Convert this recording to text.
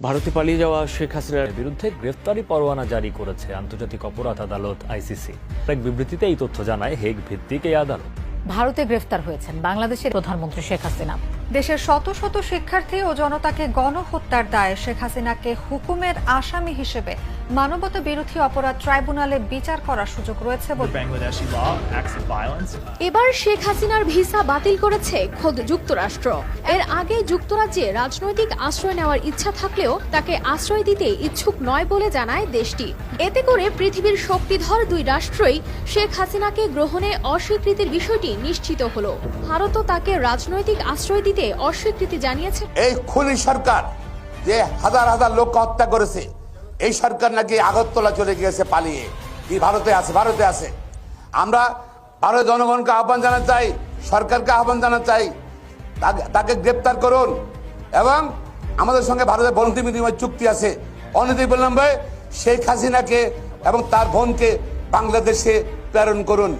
ভারতে পালিয়ে যাওয়া শেখ হাসিনার বিরুদ্ধে গ্রেফতারি পরোয়ানা জারি করেছে আন্তর্জাতিক অপরাধ আদালত আইসিসি। এক বিবৃতিতে এই তথ্য জানায় হেগ ভিত্তিক এই আদালত। ভারতে গ্রেফতার হয়েছেন বাংলাদেশের প্রধানমন্ত্রী শেখ হাসিনা। দেশের শত শত শিক্ষার্থী ও জনতাকে গণহত্যার দায়ে শেখ হাসিনাকে হুকুমের আসামি হিসেবে মানবতা বিরোধী অপরাধ ট্রাইব্যুনালে বিচার করার সুযোগ রয়েছে বলে এবার শেখ হাসিনার ভিসা বাতিল করেছে খোদ যুক্তরাষ্ট্র। এর আগে যুক্তরাজ্যে রাজনৈতিক আশ্রয় নেওয়ার ইচ্ছা থাকলেও তাকে আশ্রয় দিতে ইচ্ছুক নয় বলে জানায় দেশটি। এতে করে পৃথিবীর শক্তিধর দুই রাষ্ট্রই শেখ হাসিনাকে গ্রহণে অস্বীকৃতির বিষয়টি নিশ্চিত হলো। ভারতও তাকে রাজনৈতিক আশ্রয় দিতে অস্বীকৃতি জানিয়েছে। এই খুনি সরকার যে হাজার হাজার লোক হত্যা করেছে, এই সরকার নাকি আগরতলা চলে গিয়েছে পালিয়ে, কি ভারতে আছে। আমরা ভারতের জনগণকে আহ্বান জানাতে চাই, সরকারকে আহ্বান জানাতে চাই, তাকে গ্রেপ্তার করুন এবং আমাদের সঙ্গে ভারতের বন্দি বিনিময় চুক্তি আছে, অনতিবিলম্বে শেখ হাসিনাকে এবং তার বোনকে বাংলাদেশে প্রেরণ করুন।